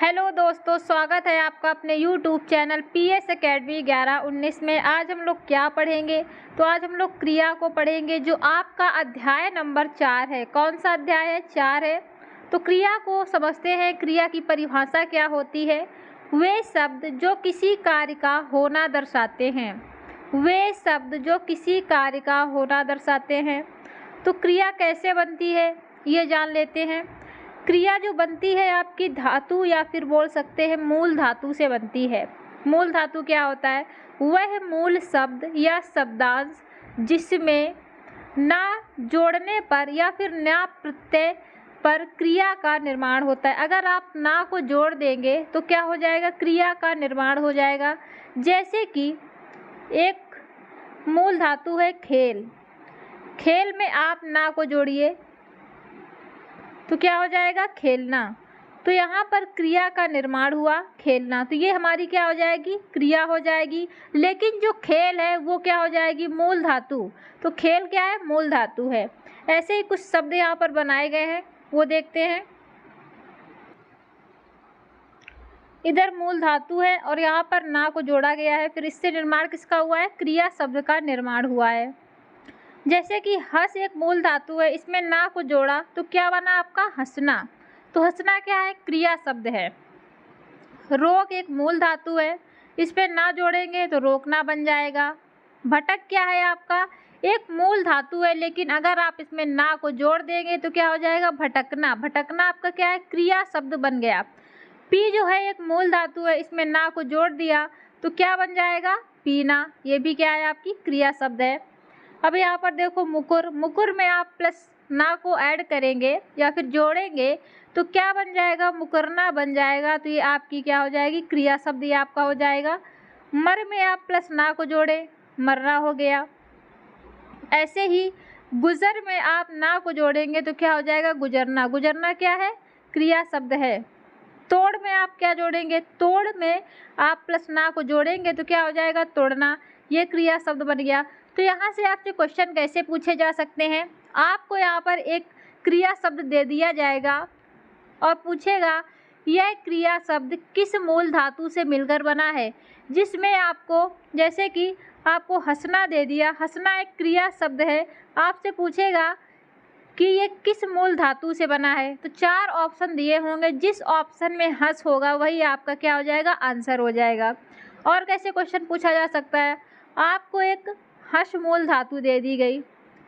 Hello दोस्तों, स्वागत है आपका अपने YouTube चैनल PS Academy 11-19 में। आज हम लोग क्या पढ़ेंगे? तो आज हम लोग क्रिया को पढ़ेंगे जो आपका अध्याय नंबर 4 है। कौन सा अध्याय है? 4 है। तो क्रिया को समझते हैं। क्रिया की परिभाषा क्या होती है? वे शब्द जो किसी कार्य का होना दर्शाते हैं। वे शब्द जो किसी कार्य का होना दर्शाते हैं। तो क्रिया कैसे बनती है ये जान लेते हैं। क्रिया जो बनती है आपकी धातु या फिर बोल सकते हैं मूल धातु से बनती है। मूल धातु क्या होता है? वह मूल शब्द या शब्दांश जिसमें ना जोड़ने पर या फिर ना प्रत्यय पर क्रिया का निर्माण होता है। अगर आप ना को जोड़ देंगे तो क्या हो जाएगा? क्रिया का निर्माण हो जाएगा। जैसे कि एक मूल धातु है खेल। खेल में आप ना को जोड़िए तो क्या हो जाएगा? खेलना। तो यहाँ पर क्रिया का निर्माण हुआ खेलना, तो ये हमारी क्या हो जाएगी? क्रिया हो जाएगी। लेकिन जो खेल है वो क्या हो जाएगी? मूल धातु। तो खेल क्या है? मूल धातु है। ऐसे ही कुछ शब्द यहाँ पर बनाए गए हैं, वो देखते हैं। इधर मूल धातु है और यहाँ पर ना को जोड़ा गया है, फिर इससे निर्माण किसका हुआ है? क्रिया शब्द का निर्माण हुआ है। जैसे कि हंस एक मूल धातु है, इसमें ना को जोड़ा तो क्या बना आपका? हंसना। तो हंसना क्या है? क्रिया शब्द है। रोक एक मूल धातु है, इस पे ना जोड़ेंगे तो रोकना बन जाएगा। भटक क्या है आपका? एक मूल धातु है, लेकिन अगर आप इसमें ना को जोड़ देंगे तो क्या हो जाएगा? भटकना। भटकना आपका क्या है? क्रिया शब्द बन गया। पी जो है एक मूल धातु है, इसमें ना को जोड़ दिया तो क्या बन जाएगा? पीना। ये भी क्या है? आपकी क्रिया शब्द है। अब यहाँ पर देखो मुकुर। मुकुर में आप प्लस ना को ऐड करेंगे या फिर जोड़ेंगे तो क्या बन जाएगा? मुकरना बन जाएगा। तो ये आपकी क्या हो जाएगी? क्रिया शब्द ये आपका हो जाएगा। मर में आप प्लस ना को जोड़े, मरना हो गया। ऐसे ही गुजर में आप ना को जोड़ेंगे तो क्या हो जाएगा? गुजरना। गुजरना क्या है? क्रिया शब्द है। तोड़ में आप क्या जोड़ेंगे? तोड़ में आप प्लस ना को जोड़ेंगे तो क्या हो जाएगा? तोड़ना। ये क्रिया शब्द बन गया। तो यहाँ से आपसे क्वेश्चन कैसे पूछे जा सकते हैं? आपको यहाँ पर एक क्रिया शब्द दे दिया जाएगा और पूछेगा यह क्रिया शब्द किस मूल धातु से मिलकर बना है, जिसमें आपको जैसे कि आपको हंसना दे दिया। हंसना एक क्रिया शब्द है। आपसे पूछेगा कि ये किस मूल धातु से बना है, तो 4 ऑप्शन दिए होंगे। जिस ऑप्शन में हंस होगा वही आपका क्या हो जाएगा? आंसर हो जाएगा। और कैसे क्वेश्चन पूछा जा सकता है? आपको एक हंस मूल धातु दे दी गई।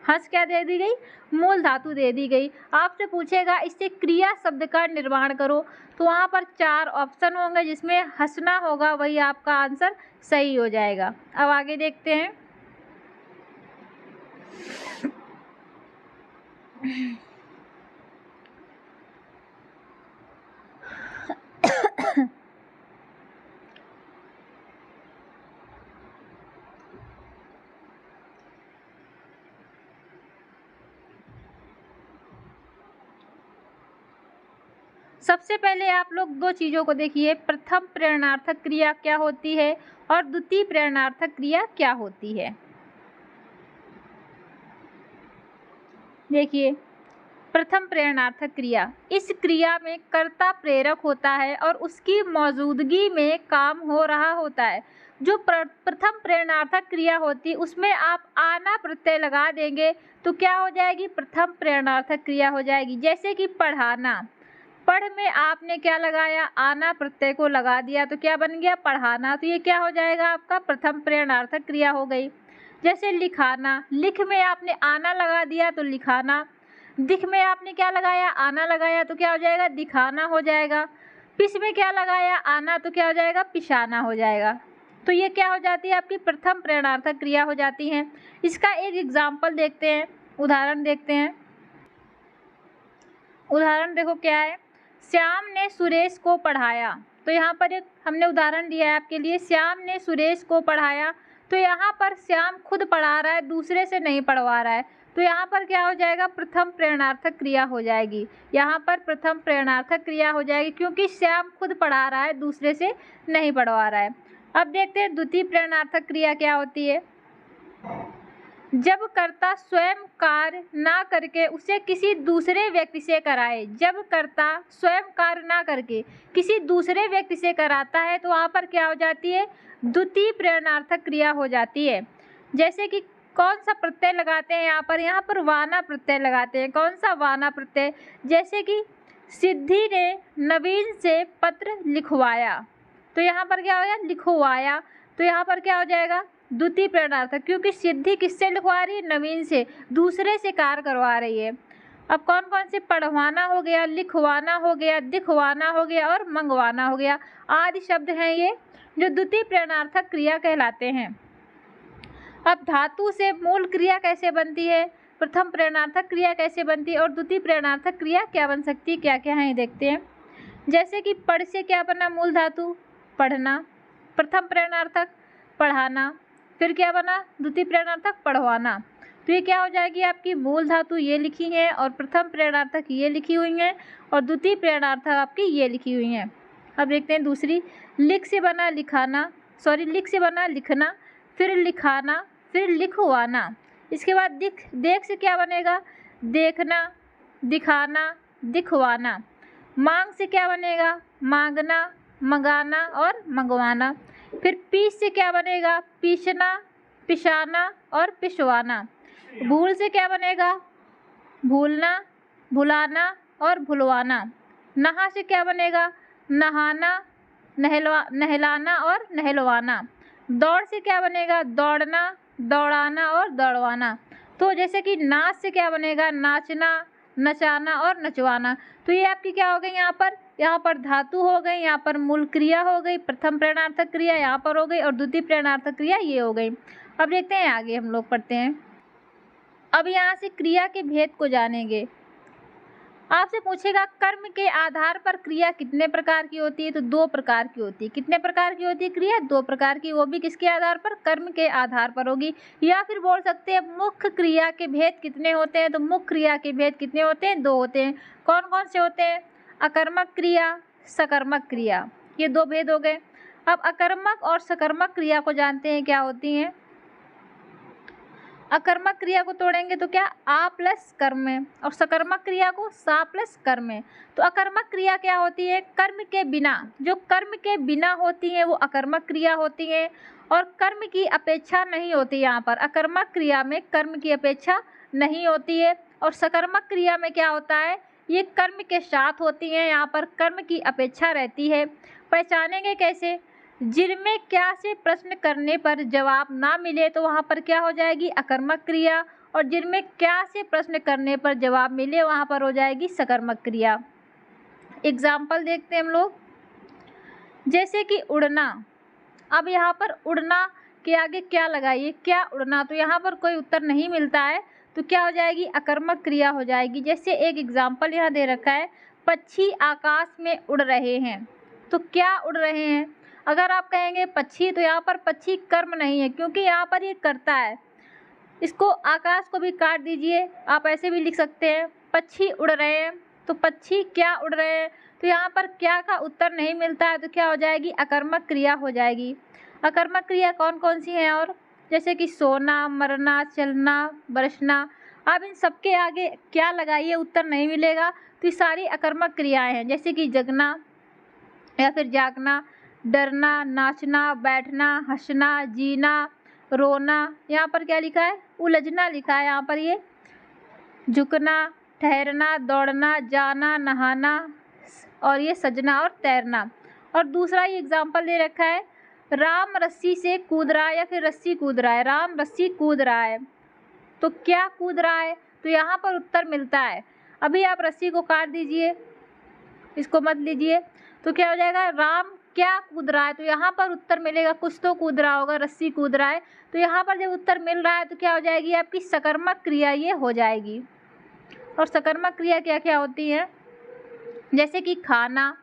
हंस क्या दे दी गई? मूल धातु दे दी गई। आपसे पूछेगा इससे क्रिया शब्द का निर्माण करो, तो वहाँ पर 4 ऑप्शन होंगे, जिसमें हंसना होगा वही आपका आंसर सही हो जाएगा। अब आगे देखते हैं। सबसे पहले आप लोग 2 चीज़ों को देखिए। प्रथम प्रेरणार्थक क्रिया क्या होती है और द्वितीय प्रेरणार्थक क्रिया क्या होती है। देखिए, प्रथम प्रेरणार्थक क्रिया, इस क्रिया में कर्ता प्रेरक होता है और उसकी मौजूदगी में काम हो रहा होता है। जो प्रथम प्रेरणार्थक क्रिया होती है उसमें आप आना प्रत्यय लगा देंगे तो क्या हो जाएगी? प्रथम प्रेरणार्थक क्रिया हो जाएगी। जैसे कि पढ़ाना। पढ़ में आपने क्या लगाया? आना प्रत्यय को लगा दिया तो क्या बन गया? पढ़ाना। तो ये क्या हो जाएगा? आपका प्रथम प्रेरणार्थक क्रिया हो गई। जैसे लिखाना। लिख में आपने आना लगा दिया तो लिखाना। दिख में आपने क्या लगाया? आना लगाया तो क्या हो जाएगा? दिखाना हो जाएगा। पिस में क्या लगाया? आना तो क्या हो जाएगा? पिशाना हो जाएगा। तो ये क्या हो जाती है? आपकी प्रथम प्रेरणार्थक क्रिया हो जाती है। इसका एक एग्जाम्पल देखते हैं, उदाहरण देखते हैं। उदाहरण देखो क्या है? श्याम ने सुरेश को पढ़ाया। तो यहाँ पर एक हमने उदाहरण दिया है आपके लिए। श्याम ने सुरेश को पढ़ाया, तो यहाँ पर श्याम खुद पढ़ा रहा है, दूसरे से नहीं पढ़वा रहा है। तो यहाँ पर क्या हो जाएगा? प्रथम प्रेरणार्थक क्रिया हो जाएगी। यहाँ पर प्रथम प्रेरणार्थक क्रिया हो जाएगी क्योंकि श्याम खुद पढ़ा रहा है, दूसरे से नहीं पढ़वा रहा है। अब देखते हैं द्वितीय प्रेरणार्थक क्रिया क्या होती है। जब कर्ता स्वयं कार्य ना करके उसे किसी दूसरे व्यक्ति से कराए। जब कर्ता स्वयं कार्य ना करके किसी दूसरे व्यक्ति से कराता है तो वहाँ पर क्या हो जाती है, द्वितीय प्रेरणार्थक क्रिया हो जाती है। जैसे कि कौन सा प्रत्यय लगाते हैं यहाँ पर वाना प्रत्यय लगाते हैं। कौन सा वाना प्रत्यय, जैसे कि सिद्धि ने नवीन से पत्र लिखवाया, तो यहाँ पर क्या हो गया, लिखवाया, तो यहाँ पर क्या हो जाएगा, द्वितीय प्रेरणार्थक, क्योंकि सिद्धि किससे लिखवा रही है, नवीन से, दूसरे से कार्य करवा रही है। अब कौन कौन से, पढ़वाना हो गया, लिखवाना हो गया, दिखवाना हो गया और मंगवाना हो गया, आदि शब्द हैं ये जो द्वितीय प्रेरणार्थक क्रिया कहलाते हैं। अब धातु से मूल क्रिया कैसे बनती है, प्रथम प्रेरणार्थक क्रिया कैसे बनती है और द्वितीय प्रेरणार्थक क्रिया क्या बन सकती है, क्या क्या है ये देखते हैं। जैसे कि पढ़ से क्या बना, मूल धातु पढ़ना, प्रथम प्रेरणार्थक पढ़ाना, फिर क्या बना, द्वितीय प्रेरणार्थक पढ़वाना। तो ये क्या हो जाएगी, आपकी मूल धातु ये लिखी है और प्रथम प्रेरणार्थक ये लिखी हुई है और द्वितीय प्रेरणार्थक आपकी ये लिखी हुई है। अब देखते हैं दूसरी, लिख से बना लिखाना, लिख से बना लिखना, फिर लिखाना, फिर लिखवाना। इसके बाद देख से क्या बनेगा, देखना, दिखाना, दिखवाना। मांग से क्या बनेगा, मांगना, मंगाना और मंगवाना। फिर पीस से क्या बनेगा, पीसना, पिसाना और पिसवाना। भूल से क्या बनेगा, भूलना, भुलाना और भुलवाना। नहा से क्या बनेगा, नहाना, नहलाना और नहलवाना। दौड़ से क्या बनेगा, दौड़ना, दौड़ाना और दौड़वाना। तो जैसे कि नाच से क्या बनेगा, नाचना, नचाना और नचवाना। तो ये आपकी क्या हो गई, यहाँ पर धातु हो गई, यहाँ पर मूल क्रिया हो गई, प्रथम प्रेरणार्थक क्रिया यहाँ पर हो गई और द्वितीय प्रेरणार्थक क्रिया ये हो गई। अब देखते हैं आगे हम लोग पढ़ते हैं। अब यहाँ से क्रिया के भेद को जानेंगे। आपसे पूछेगा कर्म के आधार पर क्रिया कितने प्रकार की होती है, तो 2 प्रकार की होती है। कितने प्रकार की होती है क्रिया, 2 प्रकार की, वो भी किसके आधार पर, कर्म के आधार पर होगी। या फिर बोल सकते हैं मुख्य क्रिया के भेद कितने होते हैं, तो मुख्य क्रिया के भेद कितने होते हैं, 2 होते हैं। कौन कौन से होते हैं, अकर्मक क्रिया, सकर्मक क्रिया, ये 2 भेद हो गए। अब अकर्मक और सकर्मक क्रिया को जानते हैं क्या होती हैं। अकर्मक क्रिया को तोड़ेंगे तो क्या, आ प्लस कर्म है, और सकर्मक क्रिया को सा प्लस कर्म है। तो अकर्मक क्रिया क्या होती है, कर्म के बिना, जो कर्म के बिना होती है वो अकर्मक क्रिया होती है और कर्म की अपेक्षा नहीं होती। यहाँ पर अकर्मक क्रिया में कर्म की अपेक्षा नहीं होती है और सकर्मक क्रिया में क्या होता है, ये कर्म के साथ होती है, यहाँ पर कर्म की अपेक्षा रहती है। पहचानेंगे कैसे, जिनमें क्या से प्रश्न करने पर जवाब ना मिले तो वहाँ पर क्या हो जाएगी, अकर्मक क्रिया, और जिनमें क्या से प्रश्न करने पर जवाब मिले वहाँ पर हो जाएगी सकर्मक क्रिया। एग्जाम्पल देखते हैं हम लोग, जैसे कि उड़ना। अब यहाँ पर उड़ना के आगे क्या लगाइए, क्या उड़ना, तो यहाँ पर कोई उत्तर नहीं मिलता है तो क्या हो जाएगी, अकर्मक क्रिया हो जाएगी। जैसे एक एग्जाम्पल यहाँ दे रखा है, पक्षी आकाश में उड़ रहे हैं, तो क्या उड़ रहे हैं, अगर आप कहेंगे पक्षी तो यहाँ पर पक्षी कर्म नहीं है क्योंकि यहाँ पर ये करता है। इसको आकाश को भी काट दीजिए, आप ऐसे भी लिख सकते हैं, पक्षी उड़ रहे हैं, तो पक्षी क्या उड़ रहे हैं, तो यहाँ पर क्या का उत्तर नहीं मिलता है तो क्या हो जाएगी, अकर्मक क्रिया हो जाएगी। अकर्मक क्रिया कौन कौन सी हैं, और जैसे कि सोना, मरना, चलना, बरसना। अब इन सबके आगे क्या लगाइए, उत्तर नहीं मिलेगा, तो ये सारी अकर्मक क्रियाएं हैं। जैसे कि जगना या फिर जागना, डरना, नाचना, बैठना, हंसना, जीना, रोना। यहाँ पर क्या लिखा है, उलझना लिखा है यहाँ पर, ये झुकना, ठहरना, दौड़ना, जाना, नहाना और ये सजना और तैरना। और दूसरा ये एग्जाम्पल दे रखा है, राम रस्सी से कूद रहा है या फिर रस्सी कूद रहा है, राम रस्सी कूद रहा है, तो क्या कूद रहा है, तो यहाँ पर उत्तर मिलता है। अभी आप रस्सी को काट दीजिए, इसको मत लीजिए, तो क्या हो जाएगा, राम क्या कूद रहा है, तो यहाँ पर उत्तर मिलेगा कुछ तो कूद रहा होगा, रस्सी कूद रहा है, तो यहाँ पर जब उत्तर मिल रहा है तो क्या हो जाएगी, आपकी सकर्मक क्रिया ये हो जाएगी। और सकर्मक क्रिया क्या क्या होती है, जैसे कि खाना,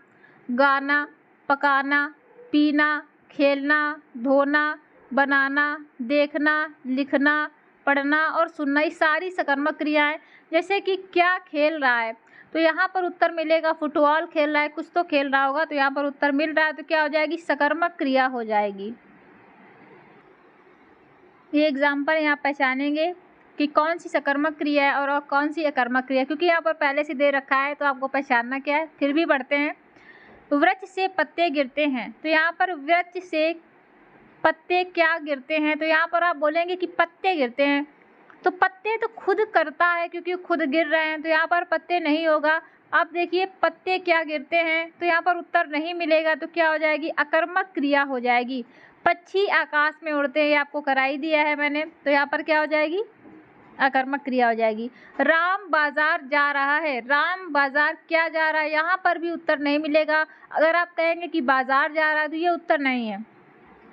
गाना, पकाना, पीना, खेलना, धोना, बनाना, देखना, लिखना, पढ़ना और सुनना, ये सारी सकर्मक क्रियाएं। जैसे कि क्या खेल रहा है, तो यहाँ पर उत्तर मिलेगा फुटबॉल खेल रहा है, कुछ तो खेल रहा होगा, तो यहाँ पर उत्तर मिल रहा है तो क्या हो जाएगी, सकर्मक क्रिया हो जाएगी। ये एग्जाम्पल यहाँ पहचानेंगे कि कौन सी सकर्मक क्रिया है और कौन सी अकर्मक क्रिया है, क्योंकि यहाँ पर पहले से दे रखा है तो आपको पहचानना क्या है। फिर भी बढ़ते हैं। वृक्ष से पत्ते गिरते हैं, तो यहाँ पर वृक्ष से पत्ते क्या गिरते हैं, तो यहाँ पर आप बोलेंगे कि पत्ते गिरते हैं। तो पत्ते तो खुद करता है क्योंकि खुद गिर रहे हैं, तो यहाँ पर पत्ते नहीं होगा। आप देखिए पत्ते क्या गिरते हैं, तो यहाँ पर उत्तर नहीं मिलेगा, तो क्या हो जाएगी, अकर्मक क्रिया हो जाएगी। पक्षी आकाश में उड़ते हैं, ये आपको कराई दिया है मैंने, तो यहाँ पर क्या हो जाएगी, अकर्मक क्रिया हो जाएगी। राम बाजार जा रहा है, राम बाजार क्या जा रहा है, यहाँ पर भी उत्तर नहीं मिलेगा। अगर आप कहेंगे कि बाजार जा रहा है तो ये उत्तर नहीं है,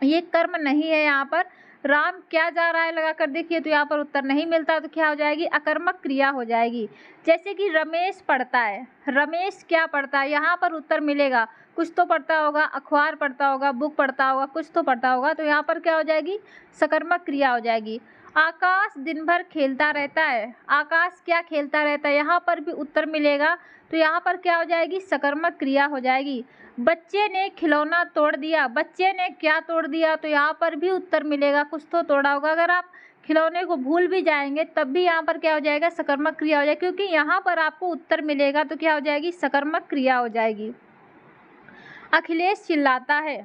ये कर्म नहीं है। यहाँ पर राम क्या जा रहा है लगा कर देखिए, तो यहाँ पर उत्तर नहीं मिलता, तो क्या हो जाएगी, अकर्मक क्रिया हो जाएगी। जैसे कि रमेश पढ़ता है, रमेश क्या पढ़ता है, यहाँ पर उत्तर मिलेगा, कुछ तो पढ़ता होगा, अखबार पढ़ता होगा, बुक पढ़ता होगा, कुछ तो पढ़ता होगा, तो यहाँ पर क्या हो जाएगी, सकर्मक क्रिया हो जाएगी। आकाश दिन भर खेलता रहता है, आकाश क्या खेलता रहता है, यहाँ पर भी उत्तर मिलेगा, तो यहाँ पर क्या हो जाएगी, सकर्मक क्रिया हो जाएगी। बच्चे ने खिलौना तोड़ दिया, बच्चे ने क्या तोड़ दिया, तो यहाँ पर भी उत्तर मिलेगा, कुछ तो तोड़ा होगा। अगर आप खिलौने को भूल भी जाएंगे तब भी यहाँ पर क्या हो जाएगा, सकर्मक क्रिया हो जाएगी, क्योंकि यहाँ पर आपको उत्तर मिलेगा, तो क्या हो जाएगी, सकर्मक क्रिया हो जाएगी। अखिलेश चिल्लाता है,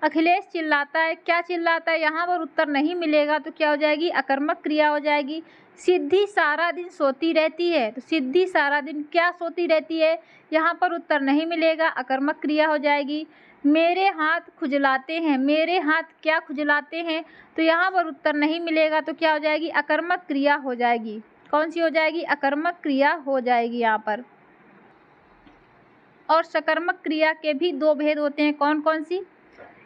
अखिलेश चिल्लाता है, क्या चिल्लाता है, यहाँ पर उत्तर नहीं मिलेगा, तो क्या हो जाएगी, अकर्मक क्रिया हो जाएगी। सिद्धि सारा दिन सोती रहती है, तो सिद्धि सारा दिन क्या सोती रहती है, यहाँ पर उत्तर नहीं मिलेगा, अकर्मक क्रिया हो जाएगी। मेरे हाथ खुजलाते हैं, मेरे हाथ क्या खुजलाते हैं, तो यहाँ पर उत्तर नहीं मिलेगा, तो क्या हो जाएगी, अकर्मक क्रिया हो जाएगी। कौन सी हो जाएगी, अकर्मक क्रिया हो जाएगी यहाँ पर। और सकर्मक क्रिया के भी दो भेद होते हैं, कौन कौन सी,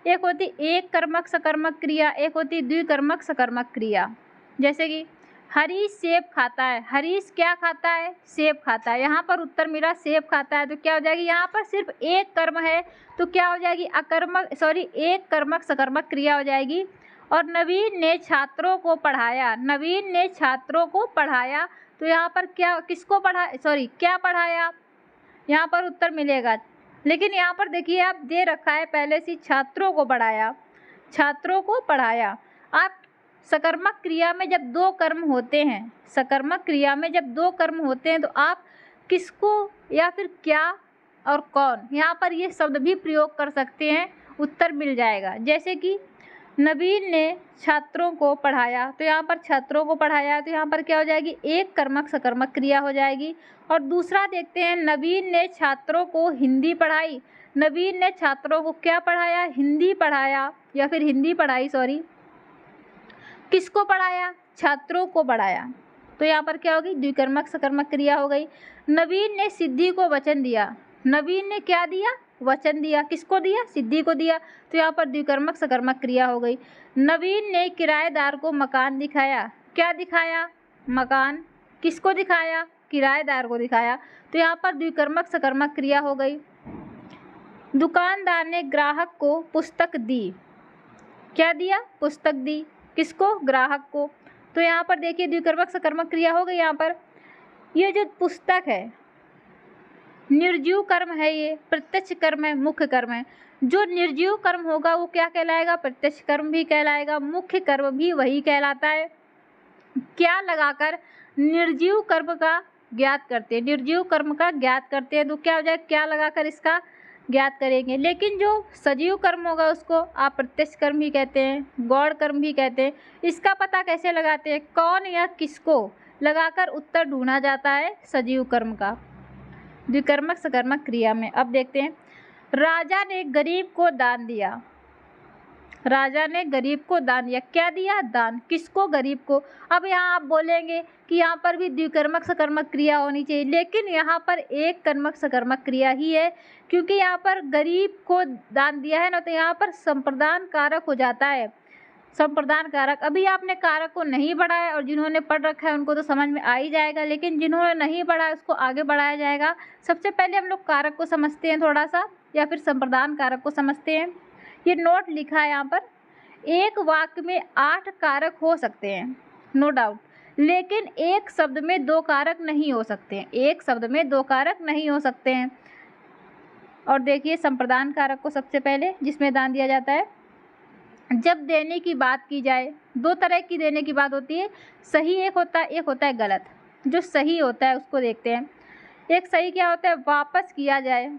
एक होती एक कर्मक सकर्मक क्रिया, एक होती द्विकर्मक सकर्मक क्रिया। जैसे कि हरीश सेब खाता है, हरीश क्या खाता है, सेब खाता है, यहाँ पर उत्तर मिला सेब खाता है, तो क्या हो जाएगी, यहाँ पर सिर्फ एक कर्म है, तो क्या हो जाएगी, एक कर्मक सकर्मक क्रिया हो जाएगी। और नवीन ने छात्रों को पढ़ाया, नवीन ने छात्रों को पढ़ाया, तो यहाँ पर क्या, किसको क्या पढ़ाया, यहाँ पर उत्तर मिलेगा। लेकिन यहाँ पर देखिए आप दे रखा है पहले से, छात्रों को पढ़ाया, छात्रों को पढ़ाया। आप सकर्मक क्रिया में जब दो कर्म होते हैं, सकर्मक क्रिया में जब दो कर्म होते हैं, तो आप किसको या फिर क्या और कौन, यहाँ पर ये शब्द भी प्रयोग कर सकते हैं, उत्तर मिल जाएगा। जैसे कि नवीन ने छात्रों को पढ़ाया, तो यहाँ पर छात्रों को पढ़ाया, तो यहाँ पर क्या हो जाएगी, एक कर्मक सकर्मक क्रिया हो जाएगी। और दूसरा देखते हैं, नवीन ने छात्रों को हिंदी पढ़ाई, नवीन ने छात्रों को क्या पढ़ाया, हिंदी पढ़ाया या फिर हिंदी पढ़ाई, किसको पढ़ाया, छात्रों को पढ़ाया, तो यहाँ पर क्या होगी, द्विकर्मक सकर्मक क्रिया हो गई। नवीन ने सिद्धि को वचन दिया, नवीन ने क्या दिया, वचन दिया, किसको दिया, सिद्धि को दिया, तो यहाँ पर द्विकर्मक सकर्मक क्रिया हो गई। नवीन ने किराएदार को मकान दिखाया, क्या दिखाया, मकान, किसको दिखाया, किराएदार को दिखाया, तो यहाँ पर द्विकर्मक सकर्मक क्रिया हो गई। दुकानदार ने ग्राहक को पुस्तक दी, क्या दिया, पुस्तक दी, किसको, ग्राहक को, तो यहाँ पर देखिए द्विकर्मक सकर्मक क्रिया हो गई। यहाँ पर ये जो पुस्तक है निर्जीव कर्म है, ये प्रत्यक्ष कर्म है, मुख्य कर्म है। जो निर्जीव कर्म होगा वो क्या कहलाएगा, प्रत्यक्ष कर्म भी कहलाएगा, मुख्य कर्म भी वही कहलाता है। क्या लगाकर निर्जीव कर्म का ज्ञात करते हैं, निर्जीव कर्म का ज्ञात करते हैं, तो क्या हो जाए, क्या लगाकर इसका ज्ञात करेंगे। लेकिन जो सजीव कर्म होगा उसको आप प्रत्यक्ष कर्म भी कहते हैं, गौण कर्म भी कहते हैं। इसका पता कैसे लगाते हैं, कौन या किसको लगाकर उत्तर ढूंढा जाता है सजीव कर्म का, द्विकर्मक सकर्मक क्रिया में। अब देखते हैं, राजा ने गरीब को दान दिया, राजा ने गरीब को दान दिया, क्या दिया, दान, किसको, गरीब को। अब यहाँ आप बोलेंगे कि यहाँ पर भी द्विकर्मक सकर्मक क्रिया होनी चाहिए, लेकिन यहाँ पर एक कर्मक सकर्मक क्रिया ही है, क्योंकि यहाँ पर गरीब को दान दिया है ना, तो यहाँ पर संप्रदान कारक हो जाता है, संप्रदान कारक। अभी आपने कारक को नहीं बढ़ाया और जिन्होंने पढ़ रखा है उनको तो समझ में आ ही जाएगा, लेकिन जिन्होंने नहीं पढ़ा उसको आगे बढ़ाया जाएगा। सबसे पहले हम लोग कारक को समझते हैं थोड़ा सा, या फिर संप्रदान कारक को समझते हैं। ये नोट लिखा है यहाँ पर, एक वाक्य में 8 कारक हो सकते हैं, नो डाउट, लेकिन एक शब्द में 2 कारक नहीं हो सकते हैं, एक शब्द में 2 कारक नहीं हो सकते हैं। और देखिए संप्रदान कारक को सबसे पहले, जिसमें दान दिया जाता है, जब देने की बात की जाए, दो तरह की देने की बात होती है, सही एक होता है गलत। जो सही होता है उसको देखते हैं। एक सही क्या होता है, वापस किया जाए,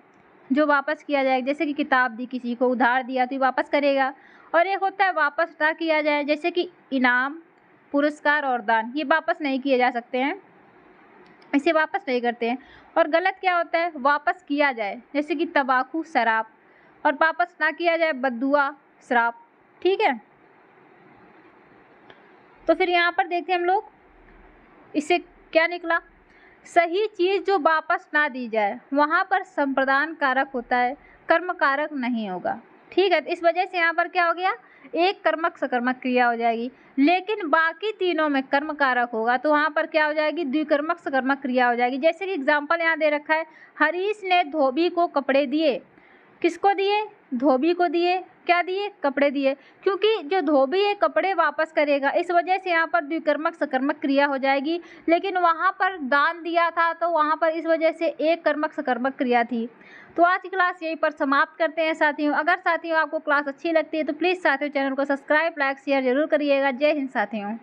जो वापस किया जाए, जैसे कि किताब दी, किसी को उधार दिया तो ये वापस करेगा। और एक होता है वापस ना किया जाए, जैसे कि इनाम, पुरस्कार और दान, ये वापस नहीं किए जा सकते हैं, इसे वापस नहीं करते हैं। और गलत क्या होता है, वापस किया जाए, जैसे कि तंबाकू, शराब, और वापस ना किया जाए, बद्दुआ, श्राप। ठीक है, तो फिर यहाँ पर देखते हैं हम लोग, इससे क्या निकला, सही चीज़ जो वापस ना दी जाए वहाँ पर संप्रदान कारक होता है, कर्म कारक नहीं होगा। ठीक है, इस वजह से यहाँ पर क्या हो गया, एक कर्मक सकर्मक क्रिया हो जाएगी, लेकिन बाकी तीनों में कर्म कारक होगा तो वहाँ पर क्या हो जाएगी, द्विकर्मक सकर्मक क्रिया हो जाएगी। जैसे कि एग्जाम्पल यहाँ दे रखा है, हरीश ने धोबी को कपड़े दिए, किसको दिए, धोबी को दिए, क्या दिए, कपड़े दिए, क्योंकि जो धोबी है कपड़े वापस करेगा, इस वजह से यहाँ पर द्विकर्मक सकर्मक क्रिया हो जाएगी। लेकिन वहाँ पर दान दिया था तो वहाँ पर इस वजह से एक कर्मक सकर्मक क्रिया थी। तो आज की क्लास यहीं पर समाप्त करते हैं साथियों। अगर साथियों आपको क्लास अच्छी लगती है तो प्लीज़ साथियों चैनल को सब्सक्राइब, लाइक, शेयर जरूर करिएगा। जय हिंद साथियों।